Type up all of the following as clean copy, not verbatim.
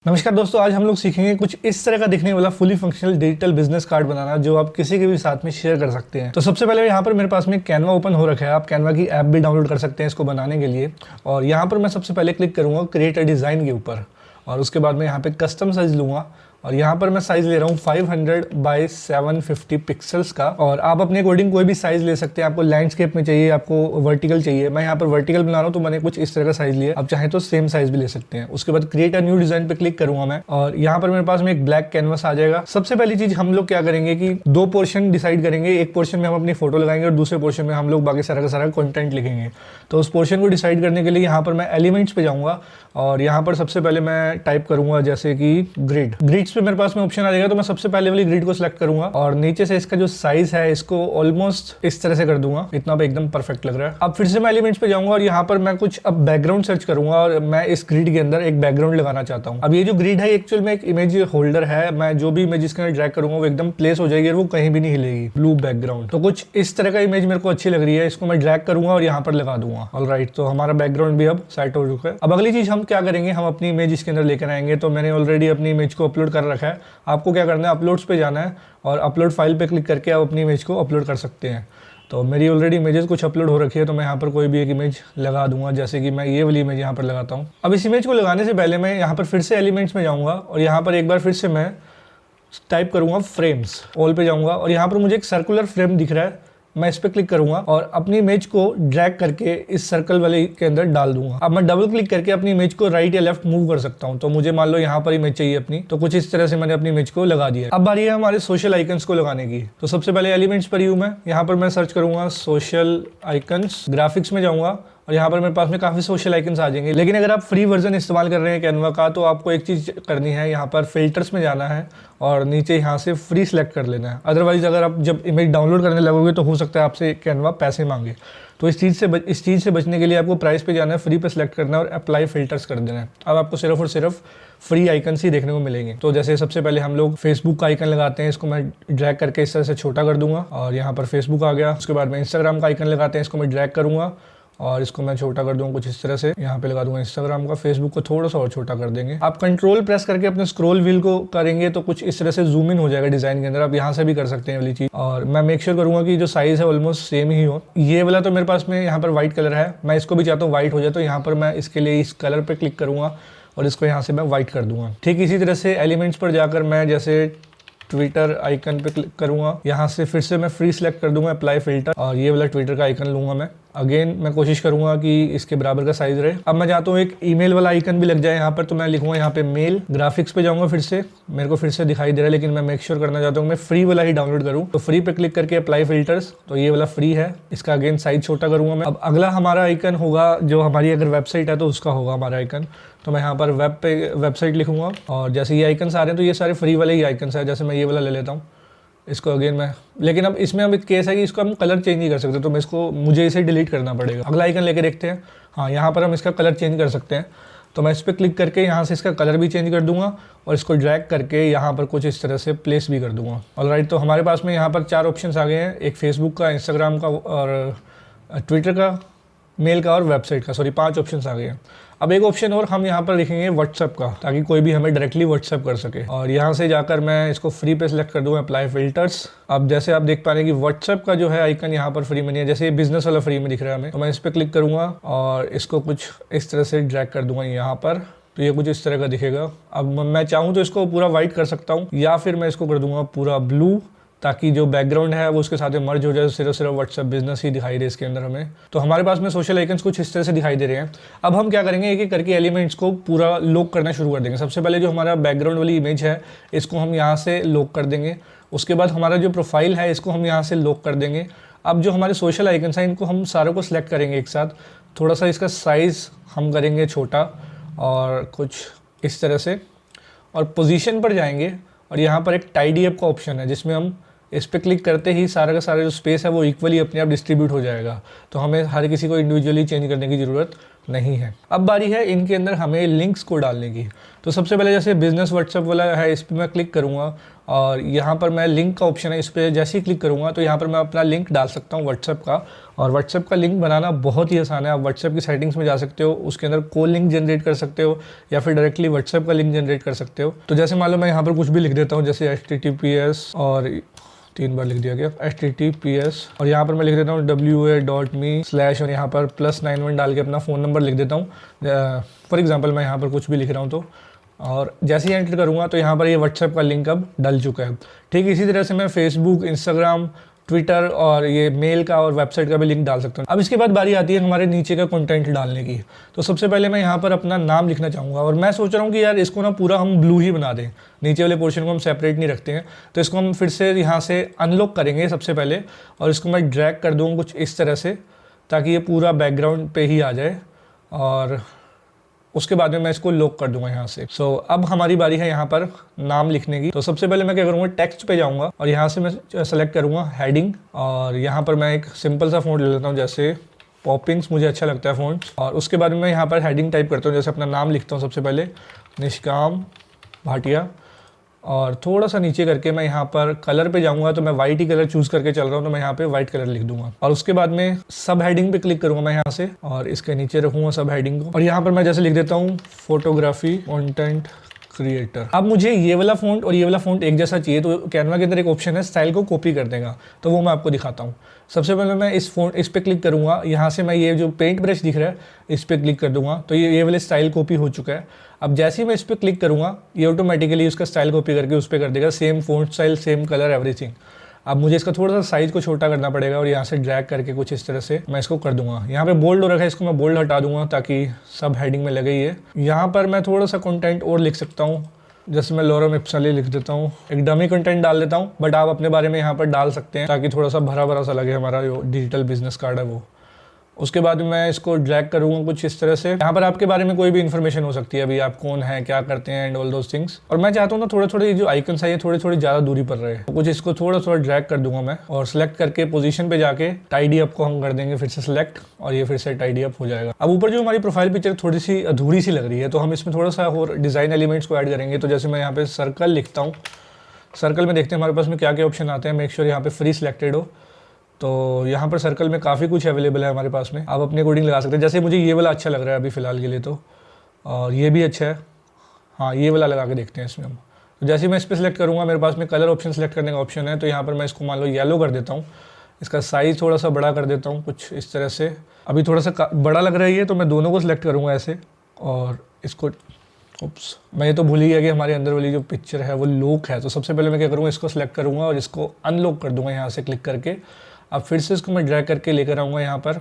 नमस्कार दोस्तों, आज हम लोग सीखेंगे कुछ इस तरह का दिखने वाला fully functional digital business card बनाना जो आप किसी के भी साथ में शेयर कर सकते हैं। तो सबसे पहले यहाँ पर मेरे पास में कैनवा ओपन हो रखा है। आप कैनवा की ऐप भी डाउनलोड कर सकते हैं इसको बनाने के लिए। और यहाँ पर मैं सबसे पहले क्लिक करूँगा क्रिएट अ डिज़ाइन के ऊपर, और उसके बाद मैं यहाँ पे कस्टम साइज लूँगा और यहाँ पर मैं साइज़ ले रहा हूँ 500 बाई 750 पिक्सल्स का। और आप अपने अकॉर्डिंग कोई भी साइज़ ले सकते हैं। आपको लैंडस्केप में चाहिए, आपको वर्टिकल चाहिए। मैं यहाँ पर वर्टिकल बना रहा हूँ तो मैंने कुछ इस तरह का साइज़ लिया। आप चाहें तो सेम साइज़ भी ले सकते हैं। उसके बाद क्रिएट अ न्यू डिज़ाइन पे क्लिक करूँगा मैं, और यहाँ पर मेरे पास में एक ब्लैक कैनवस आ जाएगा। सबसे पहली चीज़ हम लोग क्या करेंगे कि दो पोर्शन डिसाइड करेंगे। एक पोर्शन में हम अपनी फोटो लगाएंगे और दूसरे पोर्शन में हम लोग बाकी सारा का सारा कंटेंट लिखेंगे। तो उस पोर्शन को डिसाइड करने के लिए यहाँ पर मैं एलिमेंट्स पे जाऊँगा और यहाँ पर सबसे पहले मैं टाइप करूँगा जैसे कि ग्रिड। ग्रिड्स पे मेरे पास में ऑप्शन आ जाएगा, तो मैं सबसे पहले वाली ग्रिड को सिलेक्ट करूंगा और नीचे से इसका जो साइज है इसको ऑलमोस्ट इस तरह से कर दूंगा। इतना पे एकदम परफेक्ट लग रहा है। अब फिर से मैं एलिमेंट्स पे जाऊंगा और यहाँ पर मैं कुछ अब बैकग्राउंड सर्च करूंगा और मैं इस ग्रिड के अंदर एक बैकग्राउंड लगाना चाहता हूँ। अब ये जो ग्रिड है एक्चुअल में एक इमेज होल्डर है। मैं जो भी इमेज इसके अंदर ड्रैग करूंगा वो एकदम प्लेस हो जाएगी और वो कहीं भी नहीं हिलेगी। ब्लू बैकग्राउंड, तो कुछ इस तरह का इमेज मेरे को अच्छी लग रही है। इसको मैं ड्रैग करूंगा और यहाँ पर लगा दूंगा। ऑलराइट, तो हमारा बैकग्राउंड भी अब सेट हो चुका है। अब अगली चीज हम क्या करेंगे, हम अपनी इमेज इसके अंदर लेकर आएंगे। तो मैंने ऑलरेडी अपनी इमेज को अपलोड कर रखा है। आपको क्या करना है, अपलोड्स पे जाना है और अपलोड फाइल पे क्लिक करके आप अपनी इमेज को अपलोड कर सकते हैं। तो मेरी ऑलरेडी इमेजेस कुछ अपलोड हो रखी है, तो मैं यहाँ पर कोई भी एक इमेज लगा दूंगा। जैसे कि मैं ये वाली इमेज यहाँ पर लगाता हूँ। अब इस इमेज को लगाने से पहले मैं यहाँ पर फिर से एलिमेंट्स में जाऊँगा और यहाँ पर एक बार फिर से मैं टाइप करूँगा फ्रेम्स। ऑल पे जाऊँगा और यहाँ पर मुझे एक सर्कुलर फ्रेम दिख रहा है। मैं इस पर क्लिक करूंगा और अपनी इमेज को ड्रैग करके इस सर्कल वाले के अंदर डाल दूंगा। अब मैं डबल क्लिक करके अपनी इमेज को राइट या लेफ्ट मूव कर सकता हूं। तो मुझे मान लो यहाँ पर इमेज चाहिए अपनी, तो कुछ इस तरह से मैंने अपनी इमेज को लगा दिया। अब बारी है हमारे सोशल आइकन्स को लगाने की। तो सबसे पहले एलिमेंट्स पर ही हूं मैं। यहाँ पर मैं सर्च करूंगा सोशल आइकन्स, ग्राफिक्स में जाऊंगा और यहाँ पर मेरे पास में काफ़ी सोशल आइकन्स आ जाएंगे। लेकिन अगर आप फ्री वर्जन इस्तेमाल कर रहे हैं कैनवा का, तो आपको एक चीज़ करनी है, यहाँ पर फिल्टर्स में जाना है और नीचे यहाँ से फ्री सेलेक्ट कर लेना है। अदरवाइज अगर आप जब इमेज डाउनलोड करने लगोगे तो हो सकता है आपसे कैनवा पैसे मांगे। तो इस चीज़ से बचने के लिए आपको प्राइस पे जाना है, फ्री पे सेलेक्ट करना है और अप्लाई फिल्टर्स कर देना है। अब आपको सिर्फ और सिर्फ फ्री आइकन्स ही देखने को मिलेंगे। तो जैसे सबसे पहले हम लोग फेसबुक का आइकन लगाते हैं। इसको मैं ड्रैग करके इस तरह से छोटा कर दूंगा और यहाँ पर फेसबुक आ गया। उसके बाद मैं इंस्टाग्राम का आइकन लगाते हैं, इसको मैं ड्रैग करूँगा और इसको मैं छोटा कर दूंगा कुछ इस तरह से। यहाँ पे लगा दूंगा इंस्टाग्राम का। फेसबुक को थोड़ा सा और छोटा कर देंगे। आप कंट्रोल प्रेस करके अपने स्क्रॉल व्हील को करेंगे तो कुछ इस तरह से जूम इन हो जाएगा डिजाइन के अंदर। आप यहाँ से भी कर सकते हैं वाली चीज। और मैं मेक श्योर करूंगा कि जो साइज है ऑलमोस्ट सेम ही हो। ये वाला तो मेरे पास में यहाँ पर व्हाइट कलर है, मैं इसको भी चाहता हूँ व्हाइट हो जाए। तो यहाँ पर मैं इसके लिए इस कलर पर क्लिक करूंगा और इसको यहाँ से मैं व्हाइट कर दूंगा। ठीक इसी तरह से एलिमेंट्स पर जाकर मैं जैसे ट्विटर आइकन पे क्लिक करूंगा। यहाँ से फिर से मैं फ्री सेलेक्ट कर दूंगा अप्लाई फिल्टर और ये वाला ट्विटर का आइकन लूंगा मैं। अगेन मैं कोशिश करूंगा कि इसके बराबर का साइज रहे। अब मैं चाहता हूँ एक ईमेल वाला आइकन भी लग जाए यहाँ पर, तो मैं लिखूंगा यहाँ पे मेल। ग्राफिक्स पे जाऊंगा, फिर से मेरे को फिर से दिखाई दे रहा है लेकिन मैं मेक श्योर करना चाहता हूँ मैं फ्री वाला ही डाउनलोड करूँ। तो फ्री पे क्लिक करके अप्लाई फिल्टर्स, तो ये वाला फ्री है, इसका अगेन साइज छोटा करूंगा मैं। अब अगला हमारा आइकन होगा जो हमारी अगर वेबसाइट है तो उसका होगा हमारा आइकन। तो मैं यहाँ पर वेबसाइट लिखूंगा और जैसे ये आइकन्स आ रहे हैं तो ये सारे फ्री वाले ही आइकन्स है। जैसे मैं ये वाला ले लेता हूँ, इसको अगेन मैं, लेकिन अब इसमें अब एक केस है कि इसको हम कलर चेंज नहीं कर सकते, तो मैं इसको मुझे इसे डिलीट करना पड़ेगा। अगला आइकन लेके देखते हैं। हाँ, यहाँ पर हम इसका कलर चेंज कर सकते हैं। तो मैं इस पर क्लिक करके यहाँ से इसका कलर भी चेंज कर दूंगा और इसको ड्रैग करके यहाँ पर कुछ इस तरह से प्लेस भी कर दूंगा। ऑलराइट, तो हमारे पास में यहाँ पर 4 ऑप्शंस आ गए हैं। एक फेसबुक का, इंस्टाग्राम का और ट्विटर का, मेल का और वेबसाइट का। सॉरी, 5 ऑप्शंस आ गए हैं। अब एक ऑप्शन और हम यहाँ पर लिखेंगे व्हाट्सएप का, ताकि कोई भी हमें डायरेक्टली व्हाट्सएप कर सके। और यहाँ से जाकर मैं इसको फ्री पे सिलेक्ट कर दूँगा अप्लाई फिल्टर्स। अब जैसे आप देख पा रहे हैं कि व्हाट्सएप का जो है आइकन यहाँ पर फ्री में नहीं है, जैसे बिजनेस वाला फ्री में दिख रहा है हमें। तो मैं इस पर क्लिक करूँगा और इसको कुछ इस तरह से ड्रैग कर दूंगा यहाँ पर, तो ये कुछ इस तरह का दिखेगा। अब मैं चाहूँ तो इसको पूरा व्हाइट कर सकता हूँ या फिर मैं इसको कर दूंगा पूरा ब्लू, ताकि जो बैकग्राउंड है वो उसके साथ मर्ज हो जाए, सिर्फ व्हाट्सएप बिजनेस ही दिखाई दे इसके अंदर हमें। तो हमारे पास में सोशल आइकन्स कुछ इस तरह से दिखाई दे रहे हैं। अब हम क्या करेंगे, एक एक करके एलिमेंट्स को पूरा लॉक करना शुरू कर देंगे। सबसे पहले जो हमारा बैकग्राउंड वाली इमेज है इसको हम यहाँ से लॉक कर देंगे। उसके बाद हमारा जो प्रोफाइल है इसको हम यहाँ से लॉक कर देंगे। अब जो हमारे सोशल आइकन्स हैं इनको हम सारों को सिलेक्ट करेंगे एक साथ। थोड़ा सा इसका साइज़ हम करेंगे छोटा और कुछ इस तरह से, और पोजीशन पर जाएंगे और यहाँ पर एक टाइडी अप का ऑप्शन है जिसमें हम इस पर क्लिक करते ही सारा का सारा जो स्पेस है वो इक्वली अपने आप डिस्ट्रीब्यूट हो जाएगा। तो हमें हर किसी को इंडिविजुअली चेंज करने की ज़रूरत नहीं है। अब बारी है इनके अंदर हमें लिंक्स को डालने की। तो सबसे पहले जैसे बिजनेस व्हाट्सएप वाला है, इस पर मैं क्लिक करूँगा और यहाँ पर मैं लिंक का ऑप्शन है, इस पर जैसे ही क्लिक करूँगा तो यहाँ पर मैं अपना लिंक डाल सकता हूँ व्हाट्सएप का। और व्हाट्सएप का लिंक बनाना बहुत ही आसान है। आप व्हाट्सएप की सेटिंग्स में जा सकते हो, उसके अंदर कोई लिंक जनरेट कर सकते हो या फिर डायरेक्टली व्हाट्सएप का लिंक जनरेट कर सकते हो। तो जैसे मान लो मैं यहाँ पर कुछ भी लिख देता हूँ, जैसे HTTPS और 3 बार लिख दिया गया HTTPS और यहाँ पर मैं लिख देता हूँ wa.me/ और यहाँ पर +91 डाल के अपना फ़ोन नंबर लिख देता हूँ। फॉर एग्जांपल मैं यहाँ पर कुछ भी लिख रहा हूँ तो, और जैसे ही एंटर करूँगा तो यहाँ पर ये व्हाट्सएप का लिंक अब डल चुका है। ठीक इसी तरह से मैं फेसबुक, इंस्टाग्राम, ट्विटर और ये मेल का और वेबसाइट का भी लिंक डाल सकता हूँ। अब इसके बाद बारी आती है हमारे नीचे का कंटेंट डालने की। तो सबसे पहले मैं यहाँ पर अपना नाम लिखना चाहूँगा और मैं सोच रहा हूँ कि यार इसको ना पूरा हम ब्लू ही बना दें, नीचे वाले पोर्शन को हम सेपरेट नहीं रखते हैं। तो इसको हम फिर से यहाँ से अनलॉक करेंगे सबसे पहले और इसको मैं ड्रैग कर दूँगा कुछ इस तरह से ताकि ये पूरा बैकग्राउंड पे ही आ जाए और उसके बाद में मैं इसको लॉक कर दूंगा यहाँ से। सो अब हमारी बारी है यहाँ पर नाम लिखने की। तो सबसे पहले मैं क्या करूँगा, टेक्स्ट पे जाऊँगा और यहाँ से मैं सेलेक्ट करूँगा हेडिंग और यहाँ पर मैं एक सिंपल सा फ़ॉन्ट ले लेता हूँ, जैसे पॉपिंग्स मुझे अच्छा लगता है फ़ॉन्ट। और उसके बाद में मैं यहाँ पर हेडिंग टाइप करता हूँ, जैसे अपना नाम लिखता हूँ सबसे पहले निष्काम भाटिया और थोड़ा सा नीचे करके मैं यहाँ पर कलर पे जाऊँगा तो मैं वाइट ही कलर चूज़ करके चल रहा हूँ, तो मैं यहाँ पे वाइट कलर लिख दूंगा। और उसके बाद में सब हेडिंग पे क्लिक करूँगा मैं यहाँ से और इसके नीचे रखूँगा सब हेडिंग को और यहाँ पर मैं जैसे लिख देता हूँ फोटोग्राफी कंटेंट क्रिएटर। अब मुझे ये वाला फ़ॉन्ट और ये वाला फ़ॉन्ट एक जैसा चाहिए, तो कैनवा के अंदर एक ऑप्शन है स्टाइल को कॉपी कर देगा, तो वो मैं आपको दिखाता हूँ। सबसे पहले मैं इस पर क्लिक करूँगा, यहाँ से मैं ये जो पेंट ब्रश दिख रहा है इस पर क्लिक कर दूंगा तो ये वाले स्टाइल कॉपी हो चुका है। अब जैसे ही मैं इस पर क्लिक करूँगा ये ऑटोमेटिकली उसका स्टाइल कॉपी करके उस पर कर देगा, same font style, same colour, everything. अब मुझे इसका थोड़ा सा साइज़ को छोटा करना पड़ेगा और यहाँ से ड्रैग करके कुछ इस तरह से मैं इसको कर दूंगा। यहाँ पे बोल्ड हो रखा है, इसको मैं बोल्ड हटा दूंगा ताकि सब हेडिंग में लगे ही है। यहाँ पर मैं थोड़ा सा कंटेंट और लिख सकता हूँ, जैसे मैं लॉरेम इप्सली लिख देता हूँ, एक डमी कंटेंट डाल देता हूँ, बट आप अपने बारे में यहाँ पर डाल सकते हैं ताकि थोड़ा सा भरा भरा सा लगे हमारा जो डिजिटल बिजनेस कार्ड है वो। उसके बाद मैं इसको ड्रैग करूँगा कुछ इस तरह से। यहाँ पर आपके बारे में कोई भी इन्फॉर्मेशन हो सकती है, अभी आप कौन है, क्या करते हैं एंड ऑल दोस थिंग्स। और मैं चाहता हूँ ना थोड़े थोड़े जो आइकन्स है ये थोड़ी थोड़ी ज़्यादा दूरी पर रहे, तो कुछ इसको थोड़ा थोड़ा ड्रैग कर दूंगा मैं और सिलेक्ट करके पोजीशन पे जाके टाइडी अप को हम कर देंगे फिर से सिलेक्ट और ये फिर से टाइडी अप हो जाएगा। अब ऊपर जो हमारी प्रोफाइल पिक्चर थोड़ी सी अधूरी सी लग रही है तो हम इसमें थोड़ा सा और डिज़ाइन एलिमेंट्स को ऐड करेंगे। तो जैसे मैं यहाँ पे सर्कल लिखता हूँ, सर्कल में देखते हैं हमारे पास में क्या क्या ऑप्शन आते हैं। मेक श्योर यहाँ पे फ्री सिलेक्टेड हो, तो यहाँ पर सर्कल में काफ़ी कुछ अवेलेबल है हमारे पास में, आप अपने अकॉर्डिंग लगा सकते हैं। जैसे मुझे ये वाला अच्छा लग रहा है अभी फ़िलहाल के लिए तो, और ये भी अच्छा है, हाँ ये वाला लगा के देखते हैं इसमें हम। तो जैसे मैं इस पर सिलेक्ट करूँगा मेरे पास में कलर ऑप्शन सेलेक्ट करने का ऑप्शन है, तो यहाँ पर मैं इसको मान लो येलो कर देता हूँ, इसका साइज़ थोड़ा सा बड़ा कर देता हूँ कुछ इस तरह से। अभी थोड़ा सा बड़ा लग रहा है ये, तो मैं दोनों को सिलेक्ट करूँगा ऐसे और इसको, उप्स मैं ये तो भूल ही गया कि हमारे अंदर वाली जो पिक्चर है वो लॉक है। तो सबसे पहले मैं क्या करूँगा, इसको सिलेक्ट करूँगा और इसको अनलॉक कर दूँगा यहाँ से क्लिक करके। अब फिर से इसको मैं ड्रैग करके लेकर आऊँगा यहाँ पर,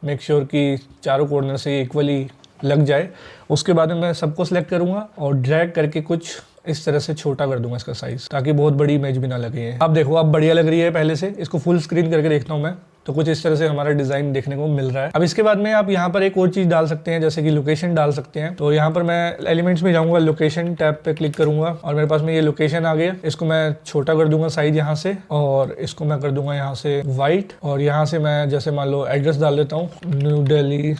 मेक श्योर कि चारों कॉर्नर से इक्वली लग जाए। उसके बाद में मैं सबको सिलेक्ट करूँगा और ड्रैग करके कुछ इस तरह से छोटा कर दूंगा इसका साइज़, ताकि बहुत बड़ी इमेज भी ना लगे। अब देखो अब बढ़िया लग रही है पहले से। इसको फुल स्क्रीन करके देखता हूँ मैं, तो कुछ इस तरह से हमारा डिज़ाइन देखने को मिल रहा है। अब इसके बाद में आप यहाँ पर एक और चीज़ डाल सकते हैं, जैसे कि लोकेशन डाल सकते हैं। तो यहाँ पर मैं एलिमेंट्स में जाऊँगा, लोकेशन टैब पे क्लिक करूँगा और मेरे पास में ये लोकेशन आ गया। इसको मैं छोटा कर दूंगा साइज यहाँ से और इसको मैं कर दूंगा यहाँ से वाइट। और यहाँ से मैं जैसे मान लो एड्रेस डाल देता हूँ, न्यू दिल्ली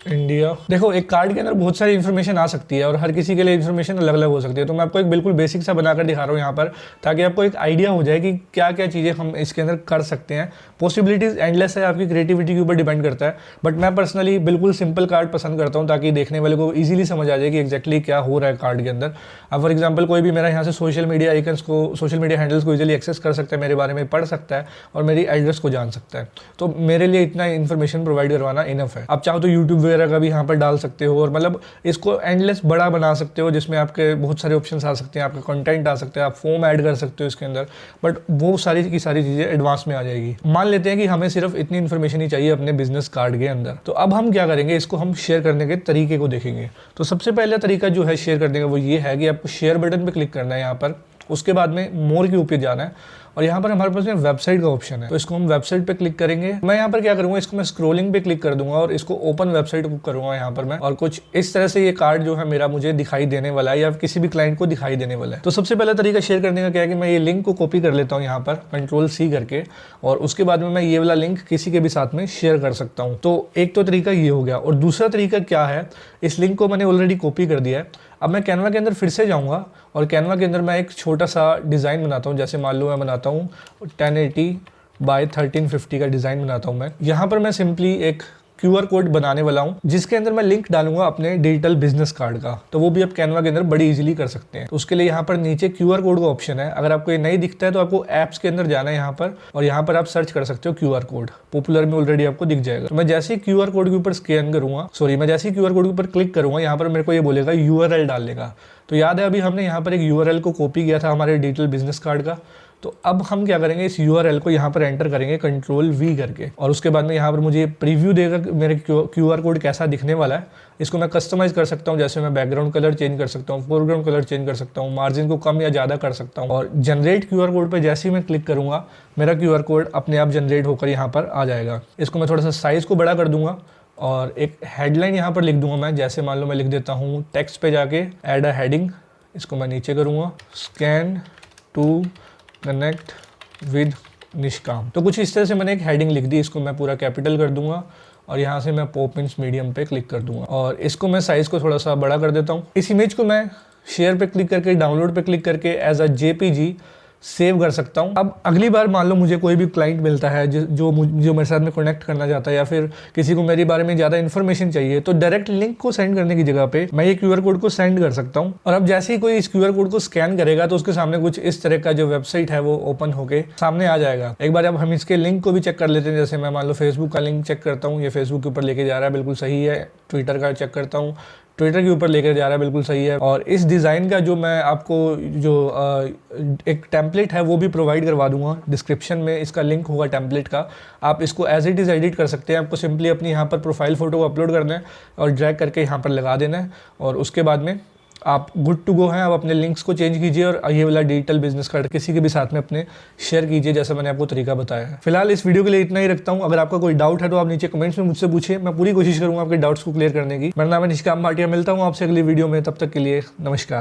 इंडिया। देखो एक कार्ड के अंदर बहुत सारी इन्फॉर्मेशन आ सकती है और हर किसी के लिए इन्फॉर्मेशन अलग अलग हो सकती है। तो मैं आपको एक बिल्कुल बेसिक सा बनाकर दिखा रहा हूँ यहाँ पर, ताकि आपको एक आइडिया हो जाए कि क्या क्या चीज़ें हम इसके अंदर कर सकते हैं। पॉसिबिलिटीज़ एंडलेस है, आपकी क्रिएटिविटी के ऊपर डिपेंड करता है। बट मैं पर्सनली बिल्कुल सिंपल कार्ड पसंद करता हूँ, ताकि देखने वाले को ईजिली समझ आ जाए कि एक्जैक्टली क्या हो रहा है कार्ड के अंदर। अब फॉर एग्जाम्पल कोई भी मेरा यहाँ से सोशल मीडिया आइकन्स को, सोशल मीडिया हैंडल्स को ईजिली एक्सेस कर सकता है, मेरे बारे में पढ़ सकता है और मेरी एड्रेस को जान सकता है। तो मेरे लिए इतना इन्फॉर्मेशन प्रोवाइड करवाना इनफ है। आप चाहो तो यूट्यूब वगैरह का भी यहाँ पर डाल सकते हो और मतलब इसको एंडलेस बड़ा बना सकते हो, जिसमें आपके बहुत सारे ऑप्शंस आ सकते हैं, आपका कंटेंट आ सकता है, आप फॉर्म ऐड कर सकते हो इसके अंदर। बट वो सारी की सारी चीज़ें एडवांस में आ जाएगी। मान लेते हैं कि हमें सिर्फ इतनी इन्फॉर्मेशन ही चाहिए अपने बिजनेस कार्ड के अंदर। तो अब हम क्या करेंगे, इसको हम शेयर करने के तरीके को देखेंगे। तो सबसे पहला तरीका जो है शेयर करने का वो ये है कि आपको शेयर बटन पर क्लिक करना है यहाँ पर। उसके बाद में मोर के ऊपर जाना है और यहाँ पर हमारे पास में वेबसाइट का ऑप्शन है, तो इसको हम वेबसाइट पे क्लिक करेंगे। मैं यहाँ पर क्या करूँगा, इसको मैं स्क्रोलिंग पे क्लिक कर दूंगा और इसको ओपन वेबसाइट करूँगा यहाँ पर मैं, और कुछ इस तरह से ये कार्ड जो है मेरा मुझे दिखाई देने वाला है या किसी भी क्लाइंट को दिखाई देने वाला है। तो सबसे पहला तरीका शेयर करने का क्या है कि मैं ये लिंक को कॉपी कर लेता हूँ यहाँ पर Ctrl+C करके, और उसके बाद में मैं ये वाला लिंक किसी के भी साथ में शेयर कर सकता हूँ। तो एक तो तरीका ये हो गया, और दूसरा तरीका क्या है, इस लिंक को मैंने ऑलरेडी कॉपी कर दिया है। अब मैं कैनवा के अंदर फिर से जाऊँगा और कैनवा के अंदर मैं एक छोटा सा डिज़ाइन बनाता हूँ। जैसे मान लो मैं बनाता हूँ 1080 बाय 1350 का डिज़ाइन बनाता हूँ मैं। यहाँ पर मैं सिंपली एक QR कोड बनाने वाला हूँ जिसके अंदर मैं लिंक डालूंगा अपने डिजिटल बिजनेस कार्ड का। तो वो भी आप कैनवा के अंदर बड़ी इजीली कर सकते हैं। तो उसके लिए यहाँ पर नीचे QR कोड का ऑप्शन है। अगर आपको ये नहीं दिखता है तो आपको ऐप्स के अंदर जाना है यहाँ पर, और यहाँ पर आप सर्च कर सकते हो QR कोड। पॉपुलर में ऑलरेडी आपको दिख जाएगा। तो मैं जैसे ही QR कोड के ऊपर स्कैन करूंगा, मैं जैसे ही QR कोड के ऊपर क्लिक करूंगा, यहाँ पर मेरे को ये बोलेगा URL डालने का। तो याद है अभी हमने यहाँ पर एक URL को कॉपी किया था हमारे डिजिटल बिजनेस कार्ड का। तो अब हम क्या करेंगे, इस URL को यहाँ पर एंटर करेंगे Ctrl+V करके, और उसके बाद में यहाँ पर मुझे प्रीव्यू देगा मेरे QR कोड कैसा दिखने वाला है। इसको मैं कस्टमाइज कर सकता हूँ, जैसे मैं बैकग्राउंड कलर चेंज कर सकता हूँ, फोरग्राउंड कलर चेंज कर सकता हूँ, मार्जिन को कम या ज़्यादा कर सकता हूँ। और जनरेट QR कोड पर जैसे ही मैं क्लिक करूँगा, मेरा QR कोड अपने आप जनरेट होकर यहाँ पर आ जाएगा। इसको मैं थोड़ा सा साइज़ को बड़ा कर दूंगा और एक हेडलाइन यहाँ पर लिख दूंगा मैं। जैसे मान लो मैं लिख देता हूँ टेक्स्ट पे जाके ऐड अ हेडिंग, इसको मैं नीचे करूँगा स्कैन टू कनेक्ट विद निष्काम। तो कुछ इस तरह से मैंने एक हेडिंग लिख दी। इसको मैं पूरा कैपिटल कर दूंगा और यहाँ से मैं पॉपिंस मीडियम पे क्लिक कर दूंगा, और इसको मैं साइज को थोड़ा सा बड़ा कर देता हूँ। इस इमेज को मैं शेयर पे क्लिक करके, डाउनलोड पे क्लिक करके एज अ JPG सेव कर सकता हूँ। अब अगली बार मान लो मुझे कोई भी क्लाइंट मिलता है जो मेरे साथ में कनेक्ट करना चाहता है, या फिर किसी को मेरे बारे में ज़्यादा इन्फॉर्मेशन चाहिए, तो डायरेक्ट लिंक को सेंड करने की जगह पे मैं ये QR कोड को सेंड कर सकता हूँ। और अब जैसे ही कोई इस QR कोड को स्कैन करेगा तो उसके सामने कुछ इस तरह का जो वेबसाइट है वो ओपन होके सामने आ जाएगा। एक बार अब हम इसके लिंक को भी चेक कर लेते हैं। जैसे मैं मान लो फेसबुक का लिंक चेक करता हूँ, ये फेसबुक के ऊपर लेके जा रहा है, बिल्कुल सही है। ट्विटर का चेक करता हूँ, ट्विटर के ऊपर लेकर जा रहा है, बिल्कुल सही है। और इस डिज़ाइन का जो मैं आपको जो एक टेम्पलेट है वो भी प्रोवाइड करवा दूंगा। डिस्क्रिप्शन में इसका लिंक होगा टेम्पलेट का, आप इसको एज इट इज़ एडिट कर सकते हैं। आपको सिंपली अपनी यहाँ पर प्रोफाइल फ़ोटो को अपलोड करना है और ड्रैग करके यहाँ पर लगा देना है, और उसके बाद में आप गुड टू गो हैं। आप अपने लिंक्स को चेंज कीजिए और ये वाला डिजिटल बिजनेस कार्ड किसी के भी साथ में अपने शेयर कीजिए, जैसा मैंने आपको तरीका बताया है। फिलहाल इस वीडियो के लिए इतना ही रखता हूँ। अगर आपका कोई डाउट है तो आप नीचे कमेंट्स में मुझसे पूछिए, मैं पूरी कोशिश करूँगा आपके डाउट्स को क्लियर करने की। मेरा नाम है निष्काम भाटिया, मिलता हूँ आपसे अगली वीडियो में। तब तक के लिए नमस्कार।